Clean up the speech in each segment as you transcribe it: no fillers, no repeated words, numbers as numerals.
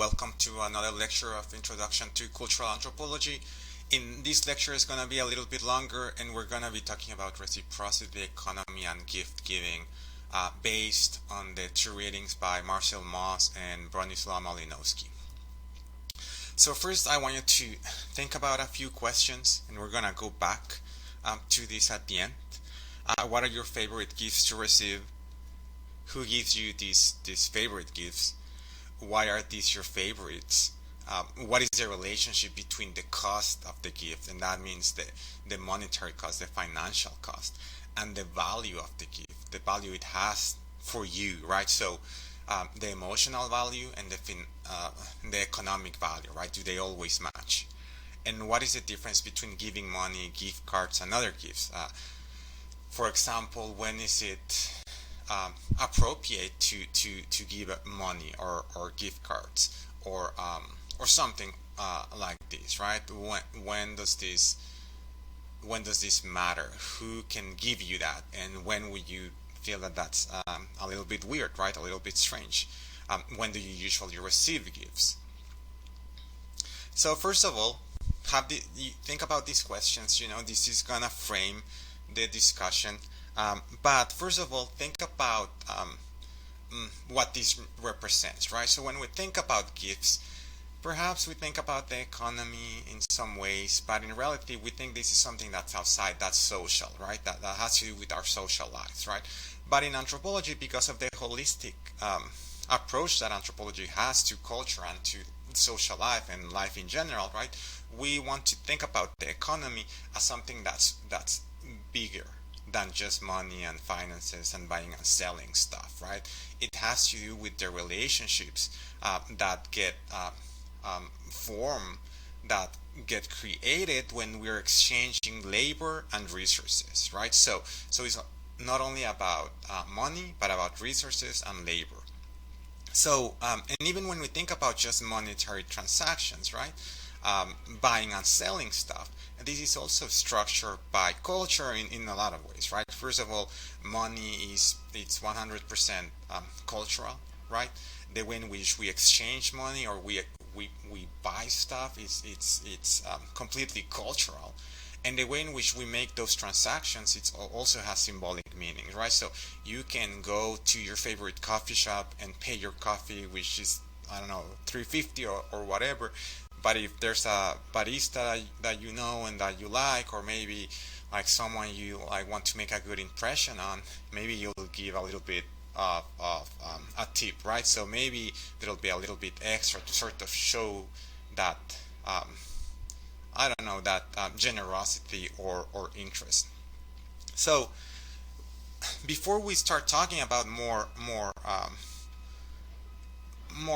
Welcome to another lecture of Introduction to Cultural Anthropology. In this lecture is going to be a little bit longer, and we're going to be talking about reciprocity, economy, and gift giving based on the two readings by Mauss and Bronislaw Malinowski. So first I want you to think about a few questions, and we're going to go back to this at the end. What are your favorite gifts to receive? Who gives you these favorite gifts? Why are these your favorites? What is the relationship between the cost of the gift, and that means the monetary cost, the financial cost, and the value of the gift, the value it has for you, right? So the emotional value and the economic value, right? Do they always match? And what is the difference between giving money, gift cards, and other gifts? For example, when is it appropriate to give money or gift cards or something like this, right? When does this matter? Who can give you that, and when would you feel that that's a little bit weird, right? A little bit strange? When do you usually receive gifts? So first of all, you think about these questions. This is gonna frame the discussion. But first of all, think about what this represents, right? So when we think about gifts, perhaps we think about the economy in some ways, but in reality, we think this is something that's outside, that's social, right? That has to do with our social lives, right? But in anthropology, because of the holistic approach that anthropology has to culture and to social life and life in general, right? We want to think about the economy as something that's bigger than just money and finances and buying and selling stuff, right? It has to do with the relationships that get formed, that get created when we're exchanging labor and resources, right? So it's not only about money, but about resources and labor. So, and even when we think about just monetary transactions, right? Buying and selling stuff, and this is also structured by culture in a lot of ways, right? First of all, money it's 100% cultural, right? The way in which we exchange money or we buy stuff it's completely cultural, and the way in which we make those transactions it also has symbolic meaning, right? So you can go to your favorite coffee shop and pay your coffee, which is, I don't know, $3.50 or whatever. But if there's a barista that you know and that you like, or maybe like someone you like want to make a good impression on, maybe you'll give a little bit of a tip, right? So maybe there'll be a little bit extra to sort of show that I don't know, that generosity or interest. So before we start talking about more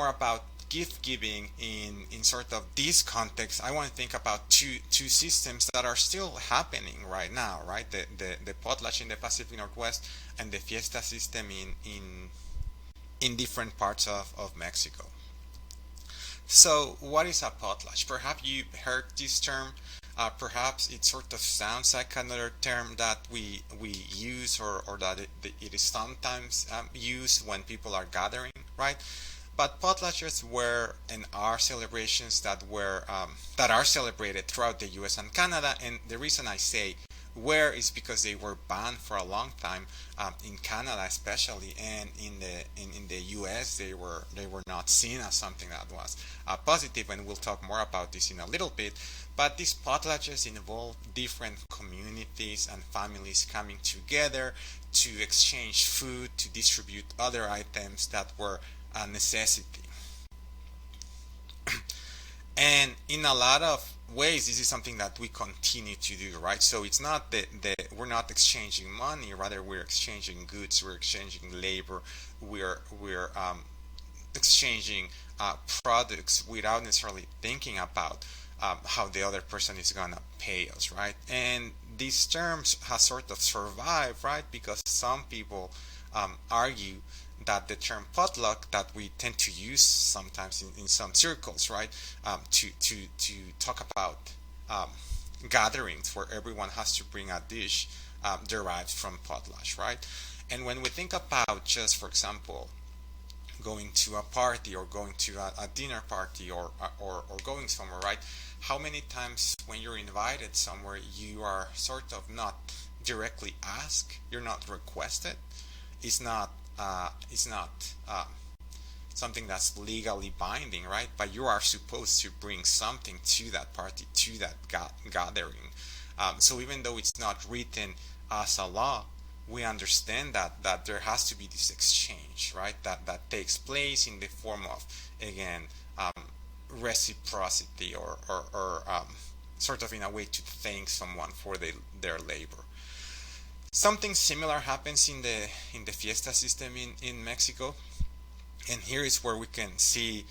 about gift giving in sort of this context, I want to think about two systems that are still happening right now, right? The potlatch in the Pacific Northwest and the fiesta system in different parts of Mexico. So what is a potlatch? Perhaps you heard this term. Perhaps it sort of sounds like another term that we use or that it is sometimes used when people are gathering, right? But potlatches were and are celebrations that are celebrated throughout the U.S. and Canada, and the reason I say were is because they were banned for a long time in Canada, especially, and in the U.S. they were not seen as something that was positive, and we'll talk more about this in a little bit. But these potlatches involve different communities and families coming together to exchange food, to distribute other items that were a necessity. And in a lot of ways, this is something that we continue to do, right? So it's not that we're not exchanging money, rather we're exchanging goods, we're exchanging labor, we're exchanging products without necessarily thinking about how the other person is gonna pay us, right? And these terms have sort of survived, right? Because some people argue that the term potluck that we tend to use sometimes in some circles, right, to talk about gatherings where everyone has to bring a dish derived from potlatch, right? And when we think about just, for example, going to a party or going to a dinner party or going somewhere, right? How many times when you're invited somewhere you are sort of not directly asked, you're not requested, it's not something that's legally binding, right? But you are supposed to bring something to that party, to that gathering. So even though it's not written as a law, we understand that there has to be this exchange, right? That takes place in the form of, again, reciprocity or sort of in a way to thank someone for their labor. Something similar happens in the fiesta system in Mexico, and here is where we can see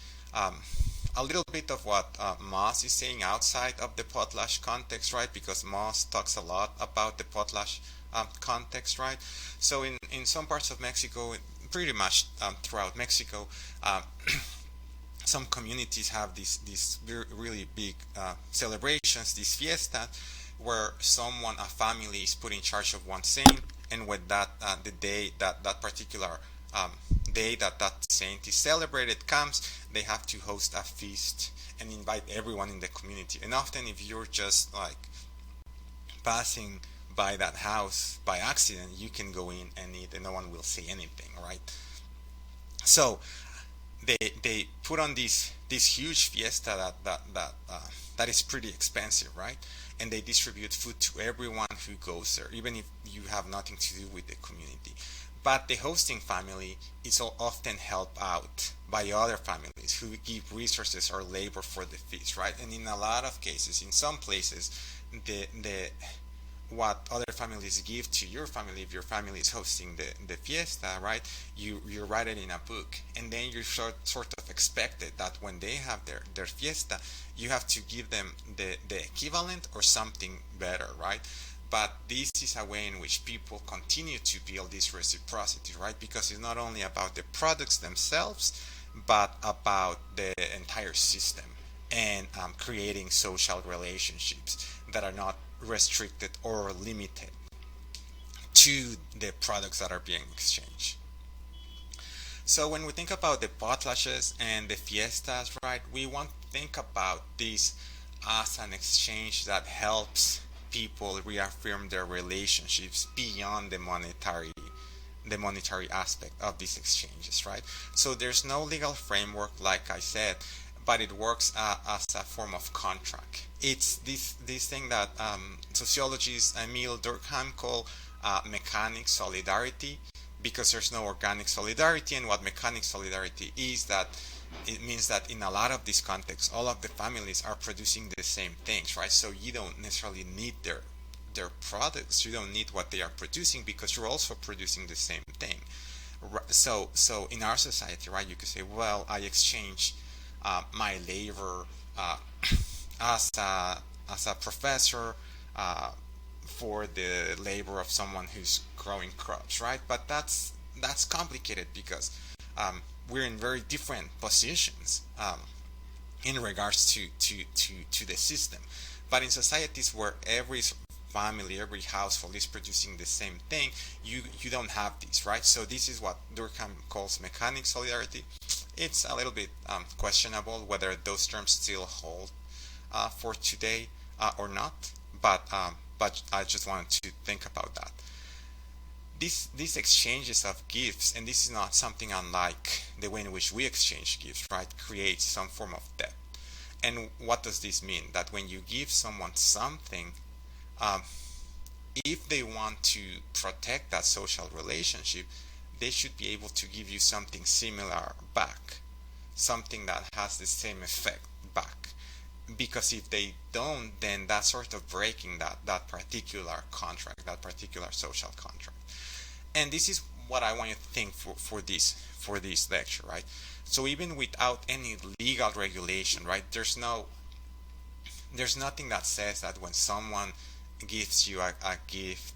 a little bit of what Mauss is saying outside of the potlatch context, right? Because Mauss talks a lot about the potlatch context, right? So in some parts of Mexico, pretty much throughout Mexico, some communities have these really big celebrations, these fiestas, where a family is put in charge of one saint, and with that, the day that particular day that saint is celebrated comes, they have to host a feast and invite everyone in the community. And often, if you're just like passing by that house by accident, you can go in and eat, and no one will say anything, right? So they put on this huge fiesta that is pretty expensive, right? And they distribute food to everyone who goes there, even if you have nothing to do with the community. But the hosting family is often helped out by other families who give resources or labor for the feast, right? And in a lot of cases, in some places, the what other families give to your family, if your family is hosting the fiesta, right? You write it in a book, and then you're sort of expected that when they have their fiesta, you have to give them the equivalent or something better, right? But this is a way in which people continue to build this reciprocity, right? Because it's not only about the products themselves, but about the entire system and creating social relationships that are not restricted or limited to the products that are being exchanged. So when we think about the potlatches and the fiestas, right, we want to think about this as an exchange that helps people reaffirm their relationships beyond the monetary aspect of these exchanges, right? So there's no legal framework, like I said, but it works as a form of contract. It's this thing that sociologist Emil Durkheim call mechanic solidarity, because there's no organic solidarity. And what mechanic solidarity is, that it means that in a lot of these contexts, all of the families are producing the same things, right? So you don't necessarily need their products. You don't need what they are producing, because you're also producing the same thing. So in our society, right, you could say, well, I exchange my labor as a professor for the labor of someone who's growing crops, right? But that's complicated, because we're in very different positions in regards to the system. But in societies where every family, every household is producing the same thing, you don't have this, right? So this is what Durkheim calls mechanic solidarity. It's a little bit questionable whether those terms still hold for today or not, but I just wanted to think about that. These exchanges of gifts, and this is not something unlike the way in which we exchange gifts, right, creates some form of debt. And what does this mean? That when you give someone something, if they want to protect that social relationship, they should be able to give you something similar back, something that has the same effect back. Because if they don't, then that's sort of breaking that particular contract, that particular social contract. And this is what I want you to think for this lecture, right? So even without any legal regulation, right, there's nothing that says that when someone gives you a gift,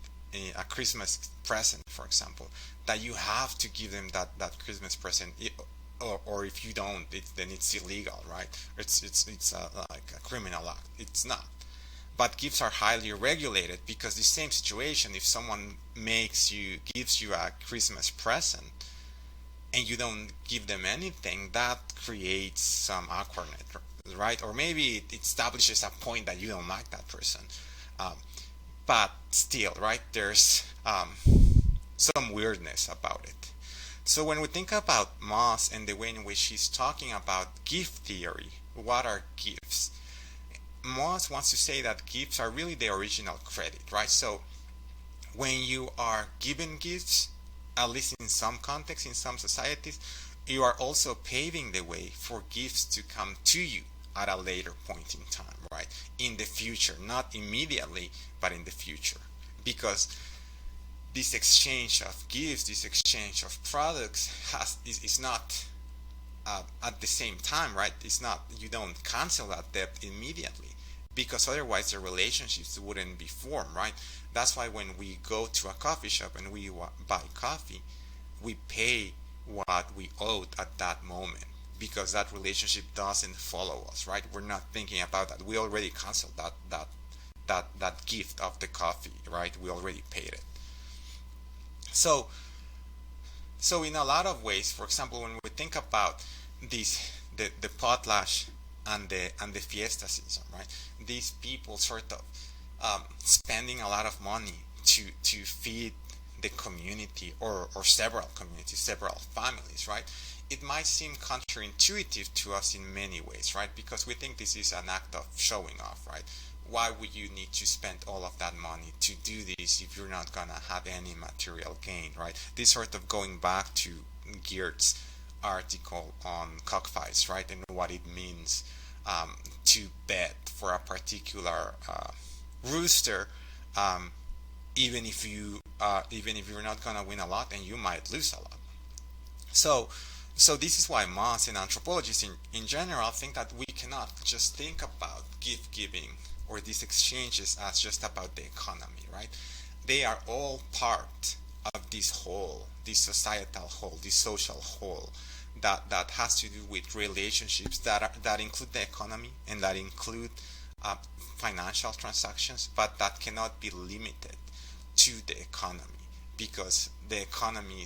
a Christmas present, for example, that you have to give them that Christmas present, or if you don't, then it's illegal, right? It's like a criminal act. It's not. But gifts are highly regulated, because the same situation, if someone gives you a Christmas present, and you don't give them anything, that creates some awkwardness, right? Or maybe it establishes a point that you don't like that person. Um, but still, right, there's some weirdness about it. So when we think about Mauss and the way in which he's talking about gift theory, what are gifts? Mauss wants to say that gifts are really the original credit, right? So when you are given gifts, at least in some contexts, in some societies, you are also paving the way for gifts to come to you at a later point in time, right? In the future, not immediately, but in the future. Because this exchange of gifts, this exchange of products is not at the same time, right? It's not, you don't cancel that debt immediately, because otherwise the relationships wouldn't be formed, right? That's why when we go to a coffee shop and we buy coffee, we pay what we owed at that moment, because that relationship doesn't follow us, right? We're not thinking about that. We already canceled that gift of the coffee, right? We already paid it. So so in a lot of ways, for example, when we think about this, the potlatch and the fiesta season, right? These people sort of spending a lot of money to feed the community, or several communities, several families, right? It might seem counterintuitive to us in many ways, right? Because we think this is an act of showing off, right? Why would you need to spend all of that money to do this if you're not gonna have any material gain, right? This sort of going back to Geert's article on cockfights, right, and what it means to bet for a particular rooster, um, even if you're not gonna win a lot, and you might lose a lot. So, so this is why Mauss and anthropologists in general think that we cannot just think about gift giving or these exchanges as just about the economy, right? They are all part of this whole, this societal whole, this social whole that has to do with relationships that include the economy and that include uh, financial transactions, but that cannot be limited to the economy, because the economy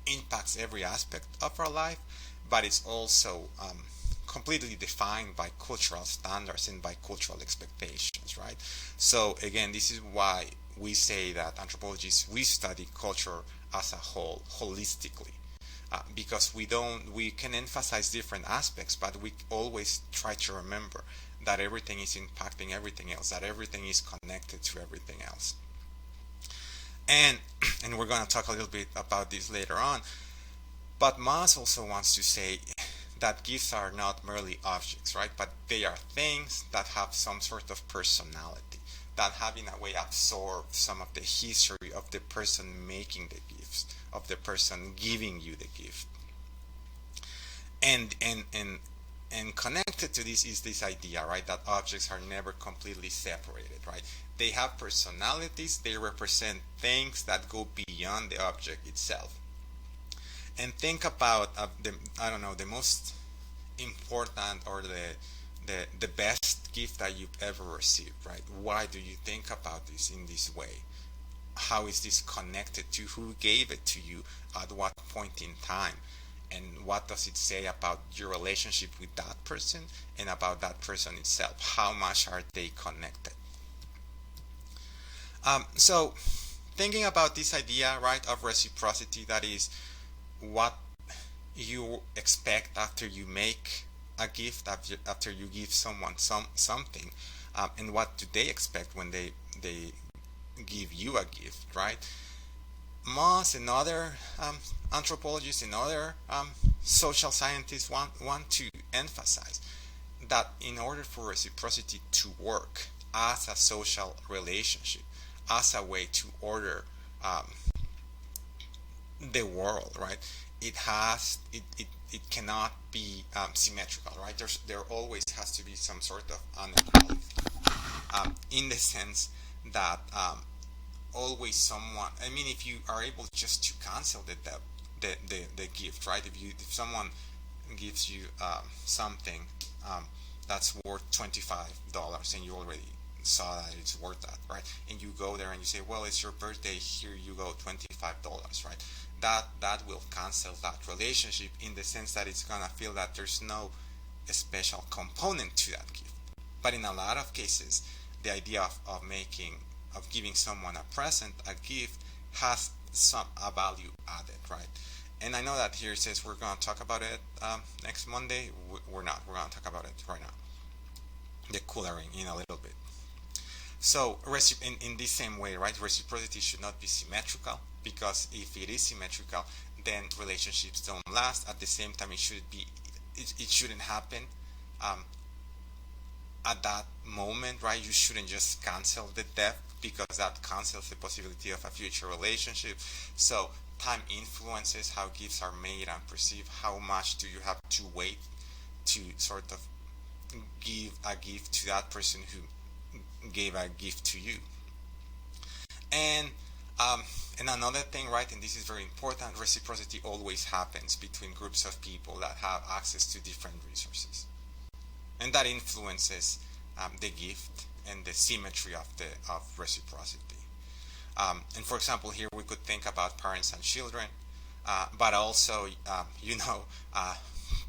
impacts every aspect of our life, but it's also completely defined by cultural standards and by cultural expectations, right? So again, this is why we say that anthropologists, we study culture as a whole, holistically, because we can emphasize different aspects, but we always try to remember that everything is impacting everything else, that everything is connected to everything else. And and we're going to talk a little bit about this later on. But Mauss also wants to say that gifts are not merely objects, right? But they are things that have some sort of personality, that have in a way absorbed some of the history of the person making the gifts, of the person giving you the gift. And connected to this is this idea, right, that objects are never completely separated, right? They have personalities, they represent things that go beyond the object itself. And think about the, I don't know, the most important, or the best gift that you've ever received, right? Why do you think about this in this way? How is this connected to who gave it to you at what point in time? And what does it say about your relationship with that person and about that person itself? How much are they connected? So thinking about this idea, right, of reciprocity, that is what you expect after you make a gift, after you give someone something, and what do they expect when they give you a gift, right? Mauss and other anthropologists and other social scientists want to emphasize that in order for reciprocity to work as a social relationship, as a way to order um, the world, right? It cannot be symmetrical, right? There always has to be some sort of inequality, in the sense that always someone. I mean, if you are able just to cancel the gift, right? If someone gives you something that's worth $25 and you already saw that it's worth that, right? And you go there and you say, well, it's your birthday, here you go, $25, right? That will cancel that relationship in the sense that it's gonna feel that there's no special component to that gift. But in a lot of cases, the idea of giving someone a present, a gift, has a value added, right? And I know that here it says we're going to talk about it next Monday. We're not. We're going to talk about it right now. The coloring in a little bit. So in this same way, right? Reciprocity should not be symmetrical, because if it is symmetrical, then relationships don't last. At the same time, it shouldn't happen at that moment, right? You shouldn't just cancel the debt, because that cancels the possibility of a future relationship. So time influences how gifts are made and perceived. How much do you have to wait to sort of give a gift to that person who gave a gift to you? And and another thing, right, and this is very important, reciprocity always happens between groups of people that have access to different resources, and that influences the gift and the symmetry of reciprocity. And for example, here we could think about parents and children, but also,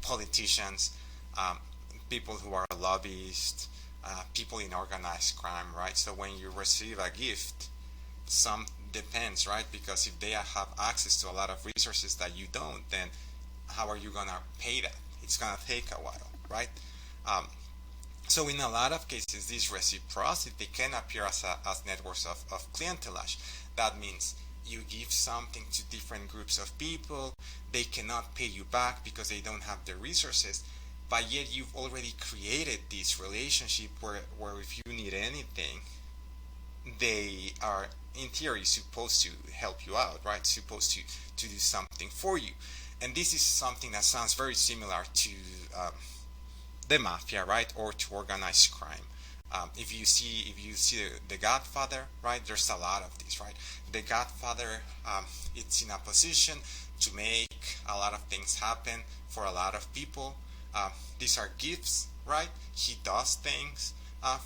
politicians, people who are lobbyists, people in organized crime, right? So when you receive a gift, some depends, right? Because if they have access to a lot of resources that you don't, then how are you gonna pay that? It's gonna take a while, right? So in a lot of cases, this reciprocity can appear as networks of clientelage. That means you give something to different groups of people, they cannot pay you back because they don't have the resources, but yet you've already created this relationship where if you need anything, they are in theory supposed to help you out, right? Supposed to do something for you. And this is something that sounds very similar to the mafia, right, or to organized crime. If you see the Godfather, right, there's a lot of these, right? The Godfather, it's in a position to make a lot of things happen for a lot of people. These are gifts, right? He does things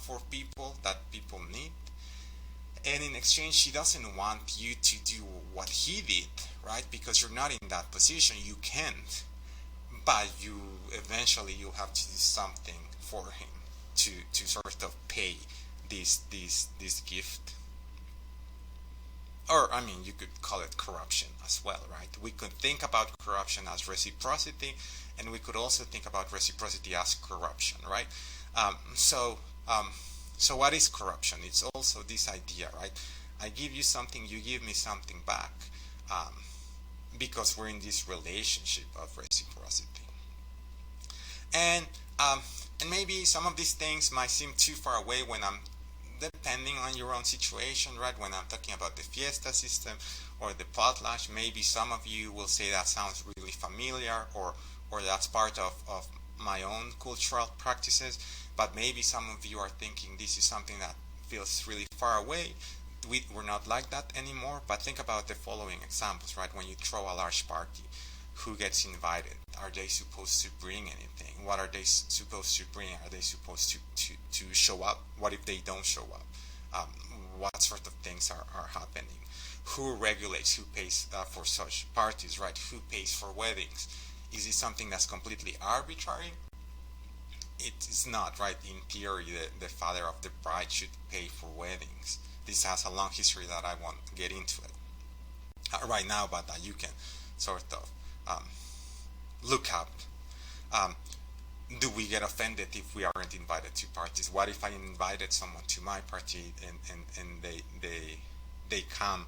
for people that people need, and in exchange, he doesn't want you to do what he did, right? Because you're not in that position, you can't. But you'll have to do something for him to sort of pay this gift. Or, I mean, you could call it corruption as well, right? We could think about corruption as reciprocity, and we could also think about reciprocity as corruption, right? So what is corruption? It's also this idea, right? I give you something, you give me something back, because we're in this relationship of reciprocity. And maybe some of these things might seem too far away when I'm depending on your own situation, right? When I'm talking about the fiesta system or the potlatch, maybe some of you will say that sounds really familiar, or that's part of my own cultural practices, but maybe some of you are thinking this is something that feels really far away. We're not like that anymore. But think about the following examples, right? When you throw a large party, who gets invited? Are they supposed to bring anything? What are they supposed to bring? Are they supposed to show up? What if they don't show up? What sort of things are happening? Who regulates, who pays for such parties, right? Who pays for weddings? Is it something that's completely arbitrary? It is not, right? In theory, the father of the bride should pay for weddings. This has a long history that I won't get into it right now, but that you can sort of look up. Do we get offended if we aren't invited to parties? What if I invited someone to my party and they come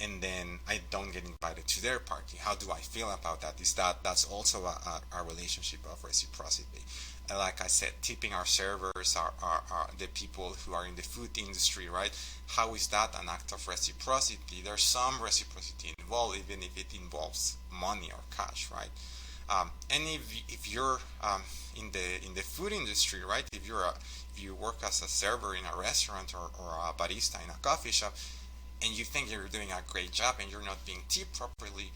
and then I don't get invited to their party? How do I feel about that? That's also a relationship of reciprocity. Like I said, tipping our servers, are the people who are in the food industry, right? How is that an act of reciprocity? There's some reciprocity involved, even if it involves money or cash, right? And if you're in the food industry, right? If you work as a server in a restaurant or a barista in a coffee shop, and you think you're doing a great job and you're not being tipped properly,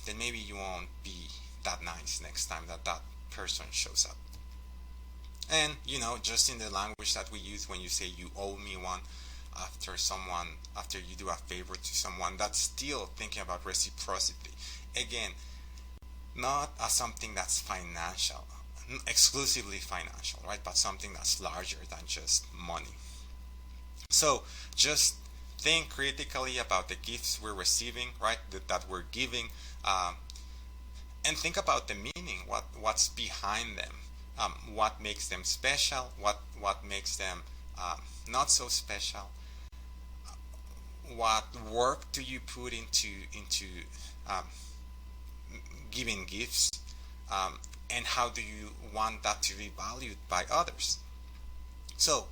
then maybe you won't be that nice next time that person shows up. And just in the language that we use when you say you owe me one after you do a favor to someone, that's still thinking about reciprocity. Again, not as something that's financial, exclusively financial, right? But something that's larger than just money. So just think critically about the gifts we're receiving, right? That we're giving, um, and think about the meaning. What's behind them? What makes them special? What makes them not so special? What work do you put into um, giving gifts? Um, and how do you want that to be valued by others? So,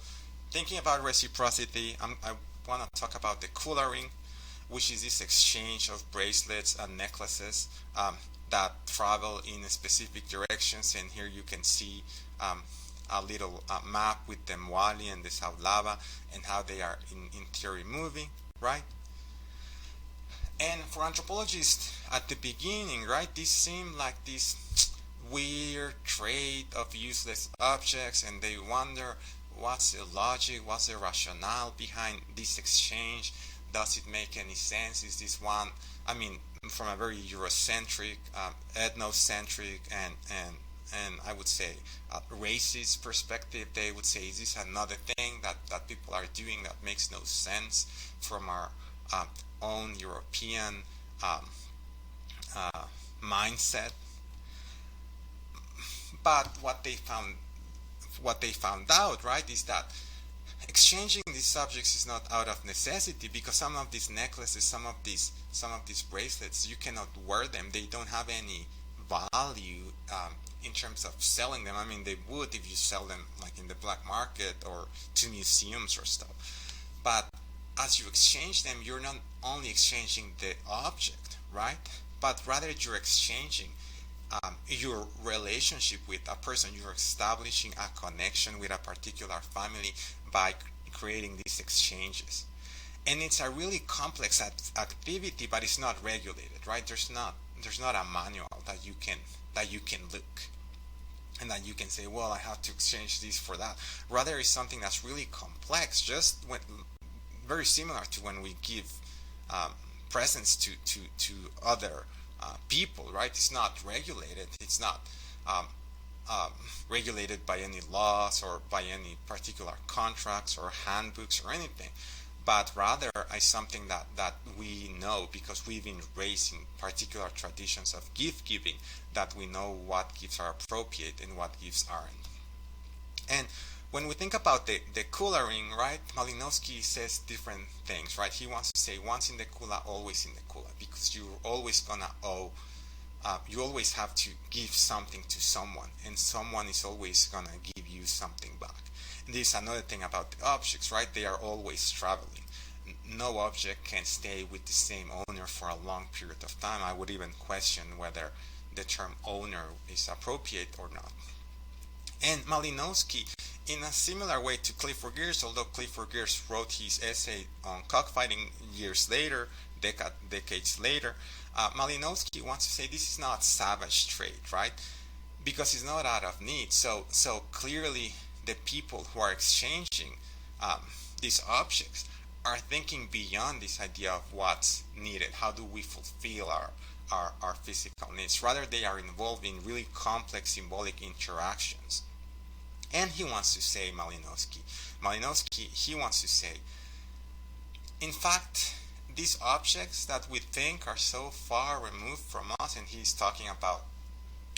thinking about reciprocity, I want to talk about the collaring, which is this exchange of bracelets and necklaces that travel in specific directions. And here you can see a little map with the Mwali and the South Lava and how they are in theory moving, right? And for anthropologists at the beginning, right, this seemed like this weird trade of useless objects, and they wonder what's the logic, what's the rationale behind this exchange? Does it make any sense? Is this one, I mean, from a very Eurocentric, ethnocentric, and I would say racist perspective, they would say, is this another thing that people are doing that makes no sense from our um, own European um, uh, mindset? But what they found out, right, is that exchanging these subjects is not out of necessity, because some of these necklaces, some of these bracelets, you cannot wear them. They don't have any value in terms of selling them. I mean, they would if you sell them like in the black market or to museums or stuff. But as you exchange them, you're not only exchanging the object, right? But rather you're exchanging your relationship with a person. You're establishing a connection with a particular family by creating these exchanges. And it's a really complex activity, but it's not regulated, right? There's not a manual that you can look and that you can say, well, I have to exchange this for that. Rather, it's something that's really complex, very similar to when we give um, presents to other people, right? It's not regulated. It's not um, um, regulated by any laws or by any particular contracts or handbooks or anything, but rather is something that we know because we've been raised in particular traditions of gift giving, that we know what gifts are appropriate and what gifts aren't. And when we think about the coloring, right, Malinowski says different things, right? He wants to say once in the kula, always in the kula, because you're always gonna owe, you always have to give something to someone, and someone is always gonna give you something back. And this is another thing about the objects, right? They are always traveling. No object can stay with the same owner for a long period of time. I would even question whether the term owner is appropriate or not. And Malinowski, in a similar way to Clifford Geertz, although Clifford Geertz wrote his essay on cockfighting years later, decades later, Malinowski wants to say this is not savage trade, right? Because it's not out of need. So clearly, the people who are exchanging um, these objects are thinking beyond this idea of what's needed. How do we fulfill our physical needs? Rather, they are involved in really complex symbolic interactions. And he wants to say, Malinowski, he wants to say, in fact, these objects that we think are so far removed from us, and he's talking about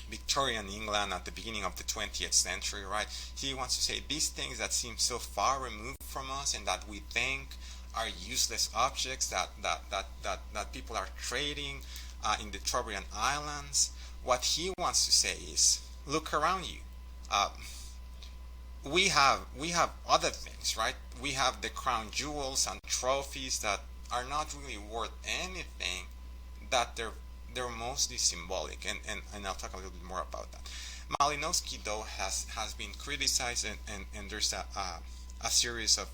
Victorian England at the beginning of the 20th century, right? He wants to say these things that seem so far removed from us and that we think are useless objects that people are trading in the Trobriand Islands. What he wants to say is, look around you. Uh, we have other things, right? We have the crown jewels and trophies that are not really worth anything, that they're mostly symbolic, and I'll talk a little bit more about that. Malinowski, though, has been criticized, and there's a series of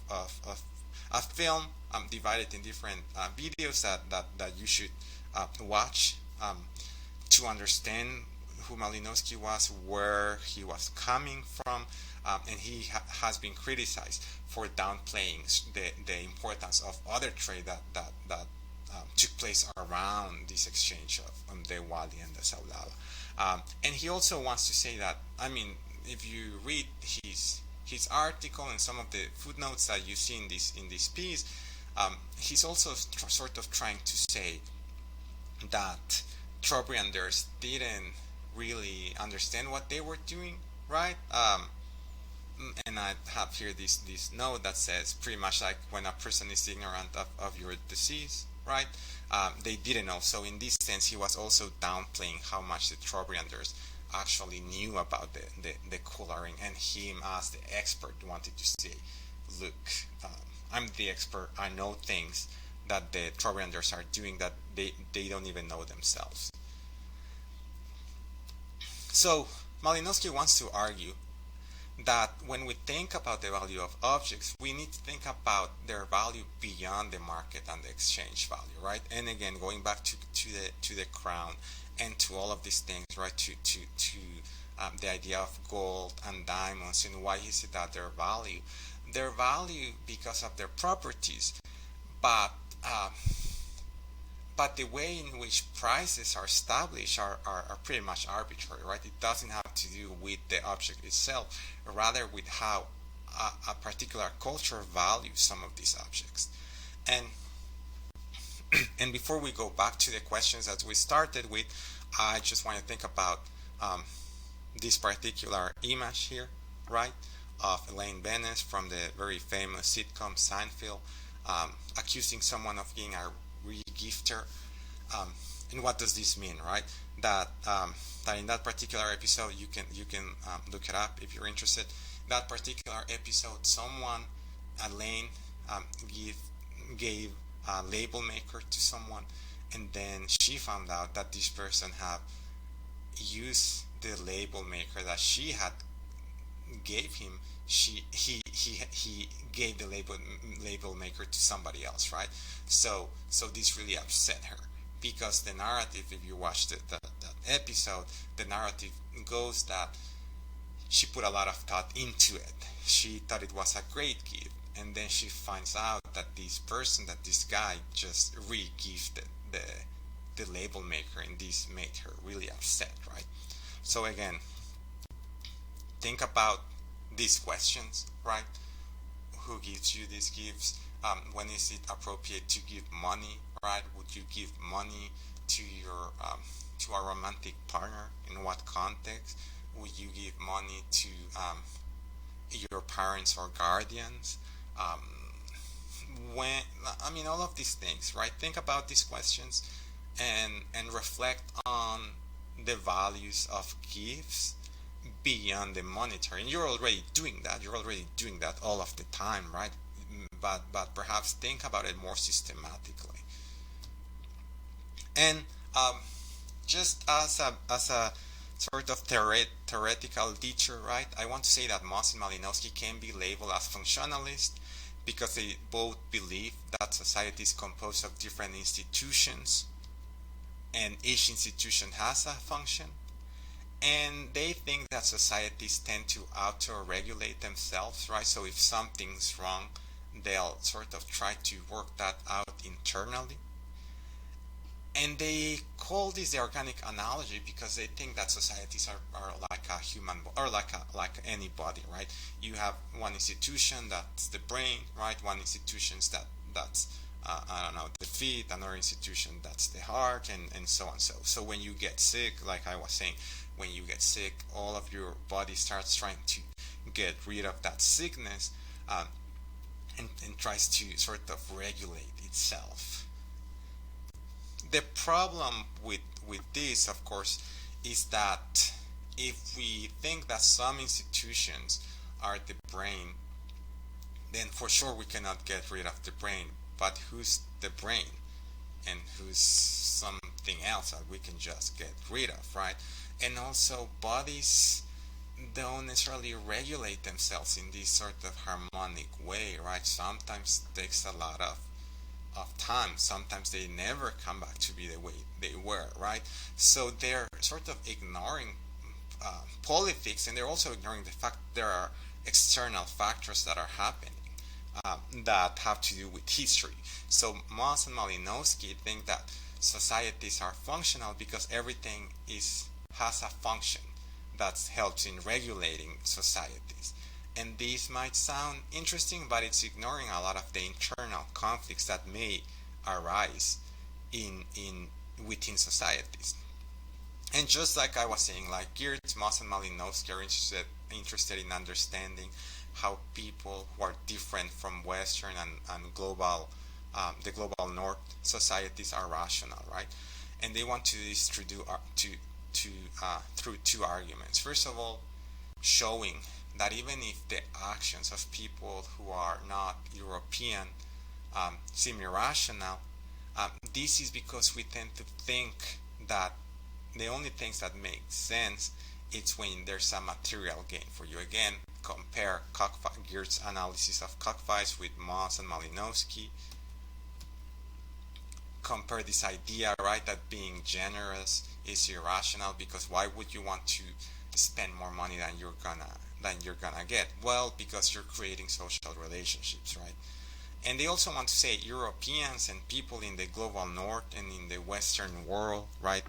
a film divided in different videos that you should watch to understand who Malinowski was, where he was coming from, and he has been criticized for downplaying the importance of other trade that took place around this exchange of the Wadi and the Saulala. And he also wants to say that, I mean, if you read his article and some of the footnotes that you see in this piece, he's also sort of trying to say that Trobrianders didn't really understand what they were doing, right? And I have here this note that says pretty much like when a person is ignorant of your disease, right? They didn't know. So in this sense, he was also downplaying how much the Trobrianders actually knew about the coloring, and him as the expert wanted to say, look, I'm the expert, I know things that the Trobrianders are doing that they don't even know themselves. So Malinowski wants to argue that when we think about the value of objects, we need to think about their value beyond the market and the exchange value, right? And again, going back to the crown and to all of these things, right? To the idea of gold and diamonds, and why is it that their value because of their properties, but the way in which prices are established are pretty much arbitrary, right? It doesn't have to do with the object itself, rather with how a particular culture values some of these objects. And before we go back to the questions that we started with, I just want to think about this particular image here, right, of Elaine Benes from the very famous sitcom Seinfeld, accusing someone of being a regifter. And what does this mean, right? That in that particular episode, you can look it up if you're interested. That particular episode, someone, Elaine, gave a label maker to someone, and then she found out that this person had used the label maker that she had gave him. He gave the label maker to somebody else, right? So this really upset her, because the narrative, if you watch that episode, the narrative goes that she put a lot of thought into it. She thought it was a great gift, and then she finds out that this guy just re-gifted the label maker, and this made her really upset, right? So again, think about these questions, right? Who gives you these gifts? When is it appropriate to give money, right? Would you give money to your to a romantic partner? In what context? Would you give money to your parents or guardians? All of these things, right? Think about these questions and reflect on the values of gifts beyond the monetary. And you're already doing that all of the time, right? But perhaps think about it more systematically. And just as a sort of theoretical teacher, right, I want to say that Mauss and Malinowski can be labeled as functionalists because they both believe that society is composed of different institutions, and each institution has a function. And they think that societies tend to auto-regulate themselves, right? So if something's wrong, they'll sort of try to work that out internally. And they call this the organic analogy because they think that societies are like a human, or like any body, right? You have one institution, that's the brain, right? One institution that's the feet, another institution that's the heart, and so on. So when you get sick, like I was saying, when you get sick, all of your body starts trying to get rid of that sickness, and tries to sort of regulate itself. The problem with this, of course, is that if we think that some institutions are the brain, then for sure we cannot get rid of the brain. But who's the brain? And who's something else that we can just get rid of, right? And also, bodies don't necessarily regulate themselves in this sort of harmonic way, right? Sometimes it takes a lot of of time. Sometimes they never come back to be the way they were, right? So they're sort of ignoring politics, and they're also ignoring the fact there are external factors that are happening that have to do with history. So Mauss and Malinowski think that societies are functional because everything has a function that helps in regulating societies. And this might sound interesting, but it's ignoring a lot of the internal conflicts that may arise in within societies. And just like I was saying, like Geertz, Mauss, and Malinowski are interested in understanding how people who are different from Western and global, the global North societies are rational, right? And they want to distribute through two arguments. First of all, showing that even if the actions of people who are not European seem irrational, this is because we tend to think that the only things that make sense it's when there's a material gain for you. Again, compare Geertz's analysis of cockfights with Mauss and Malinowski. Compare this idea, right, that being generous is irrational because why would you want to spend more money than you're gonna get? Well, because you're creating social relationships, right? And they also want to say Europeans and people in the global north and in the Western world, right?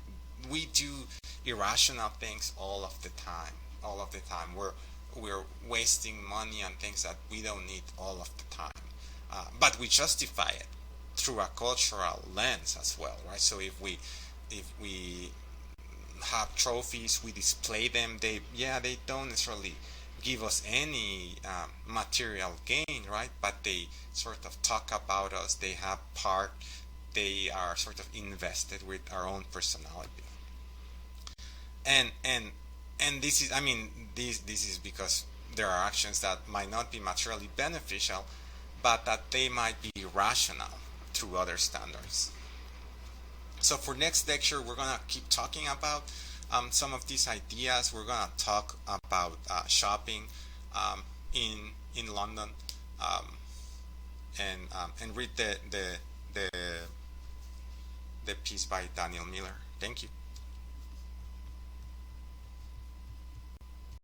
We do irrational things all of the time. All of the time, we're wasting money on things that we don't need all of the time, but we justify it through a cultural lens as well, right? So if we have trophies, we display them. They don't necessarily give us any material gain, right? But they sort of talk about us. They have part. They are sort of invested with our own personality. And this is, I mean, this is because there are actions that might not be materially beneficial, but that they might be rational through other standards. So for next lecture, we're gonna keep talking about some of these ideas. We're gonna talk about shopping in London, and read the piece by Daniel Miller. Thank you.